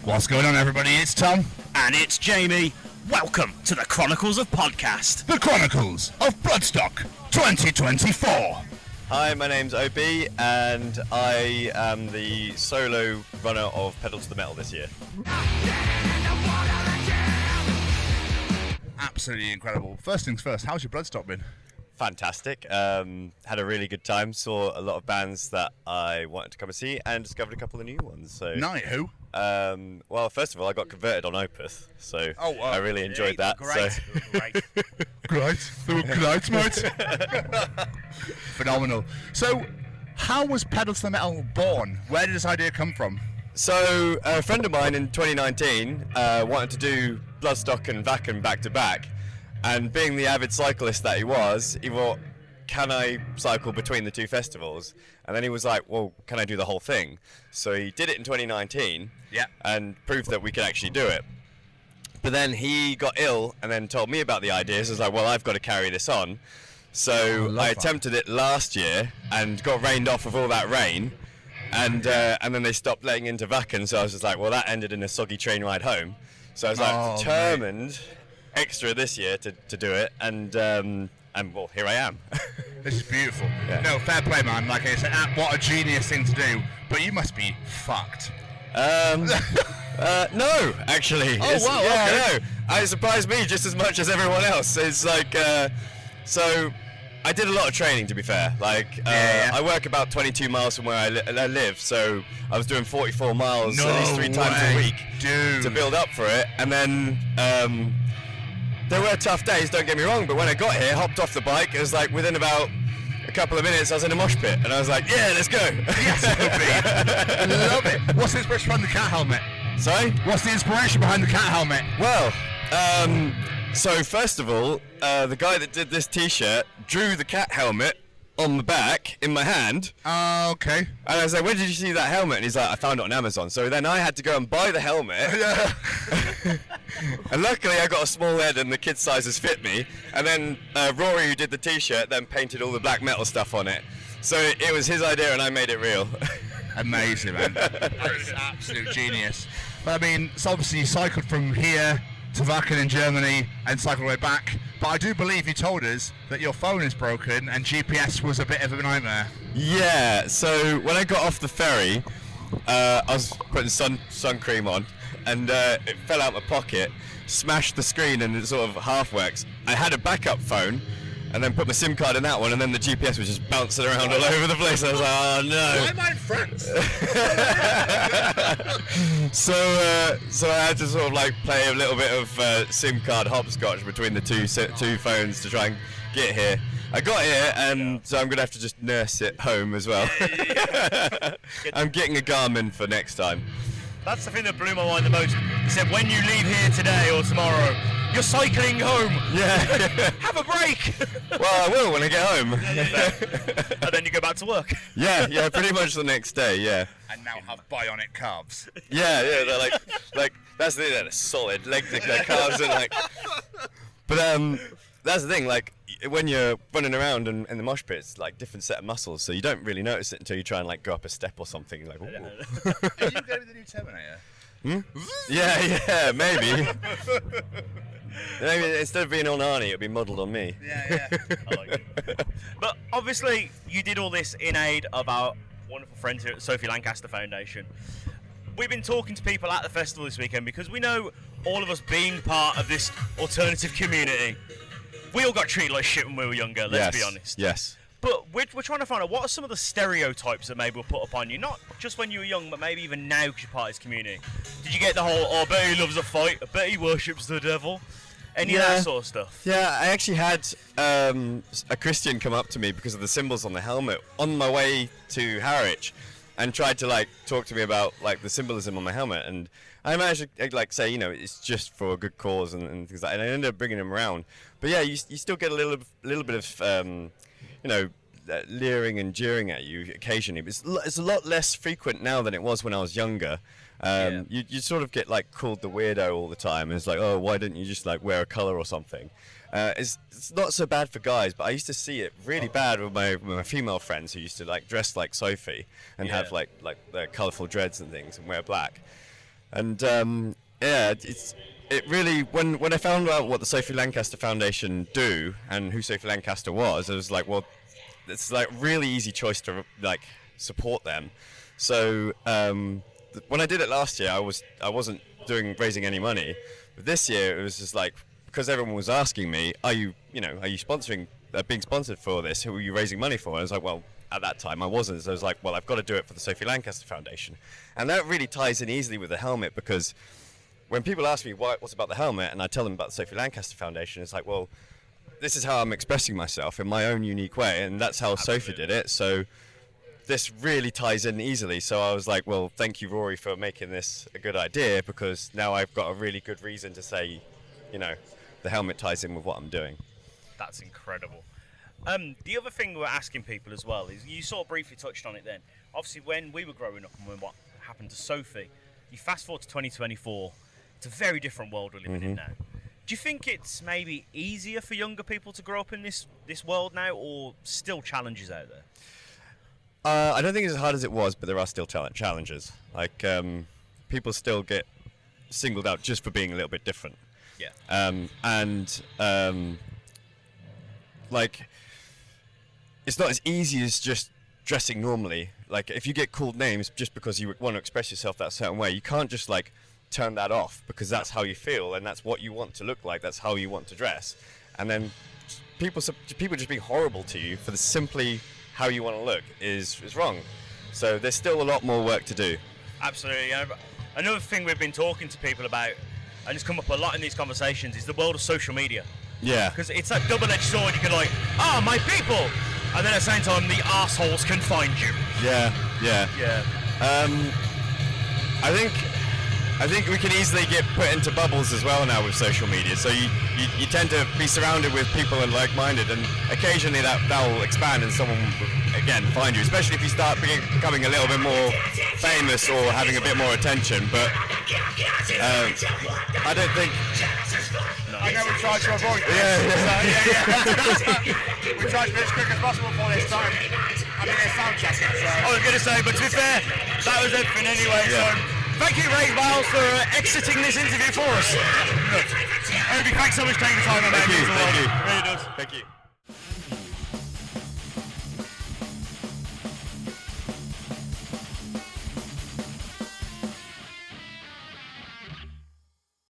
What's going on, everybody? It's Tom. And it's Jamie. Welcome to the Chronicles of Podcast. The Chronicles of Bloodstock 2024. Hi, my name's OB, and I am the solo runner of Pedal to the Metal this year. Absolutely incredible. First things first, how's your Bloodstock been? Fantastic. Had a really good time. Saw a lot of bands that I wanted to come and see, and discovered a couple of new ones. So, Who? Well, first of all, I got converted on Opeth, so I really enjoyed that. Great. So. Great. They were great, mate. Phenomenal. So, how was Pedal to the Metal born? Where did this idea come from? So, a friend of mine in 2019 wanted to do Bloodstock and Wacken back to back. And being the avid cyclist that he thought, can I cycle between the two festivals? And then he was like, well, can I do the whole thing? So he did it in 2019 and proved that we could actually do it. But then he got ill and then told me about the ideas. I was like, well, I've got to carry this on. So I attempted it last year and got rained off with all that rain. And then they stopped letting into Wacken. So I was just like, well, that ended in a soggy train ride home. So I was like determined extra this year to do it, and well, here I am. This is beautiful. Yeah. No, fair play, man. Like I said, what a genius thing to do. But you must be fucked. No, actually. Oh, wow, okay. No. It surprised me just as much as everyone else. It's like, so I did a lot of training, to be fair. Like, I work about 22 miles from where I live, so I was doing 44 miles at least 3 times a week to build up for it. And then there were tough days, don't get me wrong, but when I got here, hopped off the bike, it was like within about a couple of minutes I was in a mosh pit, and I was like, yeah, let's go. Yes, love it. What's the inspiration behind the cat helmet? Sorry? What's the inspiration behind the cat helmet? Well, so first of all, the guy that did this t-shirt drew the cat helmet on the back in my hand. Okay. And I was like, where did you see that helmet? And he's like, I found it on Amazon. So then I had to go and buy the helmet. And luckily I got a small head and the kid sizes fit me. And then Rory, who did the t-shirt, then painted all the black metal stuff on it. So it was his idea and I made it real. Amazing, man. That's absolute genius. But I mean, it's obviously you cycled from here to Wacken in Germany and cycled all the way back. But I do believe you told us that your phone is broken and GPS was a bit of a nightmare. Yeah, so when I got off the ferry, I was putting sun cream on, and it fell out my pocket, smashed the screen, and it sort of half works. I had a backup phone, and then put my SIM card in that one, and then the GPS was just bouncing around all over the place. I was like, oh no. Why am I in France? So I had to sort of like play a little bit of SIM card hopscotch between the two phones to try and get here. I got here, and so I'm going to have to just nurse it home as well. I'm getting a Garmin for next time. That's the thing that blew my mind the most. He said, when you leave here today or tomorrow, you're cycling home. Yeah. Have a break. Well, I will when I get home. And then you go back to work. Yeah, pretty much the next day, yeah. And now have bionic calves. Yeah, they're like that's the thing, they're solid. Their calves are like. But that's the thing, like when you're running around in the mosh pit, it's like different set of muscles, so you don't really notice it until you try and like go up a step or something. You're like, ooh. Are you going with the new Terminator? Yeah, maybe. Maybe instead of being on Arnie, it'll be modelled on me. Yeah. I like it. But obviously, you did all this in aid of our wonderful friends here at the Sophie Lancaster Foundation. We've been talking to people at the festival this weekend because we know all of us being part of this alternative community, we all got treated like shit when we were younger, let's be honest. Yes. But we're trying to find out what are some of the stereotypes that maybe were put upon you, not just when you were young, but maybe even now because you're part of this community. Did you get the whole, I bet he loves a fight, I bet he worships the devil? Any of that sort of stuff? Yeah, I actually had a Christian come up to me because of the symbols on the helmet on my way to Harwich and tried to like talk to me about like the symbolism on my helmet, and I managed to like say, you know, it's just for a good cause and things like that, and I ended up bringing him around. But yeah, you still get a little bit of you know, leering and jeering at you occasionally. But it's a lot less frequent now than it was when I was younger. You sort of get like called the weirdo all the time. It's like, oh, why didn't you just like wear a colour or something? It's not so bad for guys, but I used to see it really bad with my female friends who used to like dress like Sophie and have like their colourful dreads and things and wear black. And it really, when I found out what the Sophie Lancaster Foundation do and who Sophie Lancaster was, I was like, well, it's like really easy choice to like support them. So when I did it last year, I wasn't raising any money. But this year it was just like, because everyone was asking me, are you sponsoring, being sponsored for this? Who are you raising money for? And I was like, well, at that time I wasn't. So I was like, well, I've got to do it for the Sophie Lancaster Foundation. And that really ties in easily with the helmet, because when people ask me what's about the helmet and I tell them about the Sophie Lancaster Foundation, it's like, well, this is how I'm expressing myself in my own unique way, and that's how Sophie did it. So this really ties in easily. So I was like, well, thank you, Rory, for making this a good idea, because now I've got a really good reason to say, the helmet ties in with what I'm doing. That's incredible. The other thing we're asking people as well is, you sort of briefly touched on it then. Obviously, when we were growing up and when what happened to Sophie, you fast forward to 2024, it's a very different world we're living in now. Do you think it's maybe easier for younger people to grow up in this world now, or still challenges out there? I don't think it's as hard as it was, but there are still challenges. Like, people still get singled out just for being a little bit different. Yeah. Like, it's not as easy as just dressing normally. Like, if you get called names just because you want to express yourself that certain way, you can't just like turn that off, because that's how you feel and that's what you want to look like, that's how you want to dress. And then people just being horrible to you for simply how you want to look is wrong. So there's still a lot more work to do. Absolutely. Another thing we've been talking to people about, and it's come up a lot in these conversations, is the world of social media. Yeah. Because it's that double-edged sword. You can my people, and then at the same time the arseholes can find you. Yeah. I think we can easily get put into bubbles as well now with social media. So you tend to be surrounded with people and like-minded, and occasionally that will expand and someone will again find you, especially if you start becoming a little bit more famous or having a bit more attention. But I don't think. I know we tried to avoid this. We tried to be as quick as possible for this time. I mean, it's sound checking, so. I was going to say, but to be fair, that was everything anyway. Yeah. So thank you, Ray Miles, for exiting this interview for us. Thanks so much for taking the time on that. Thank you. Really does. Thank you.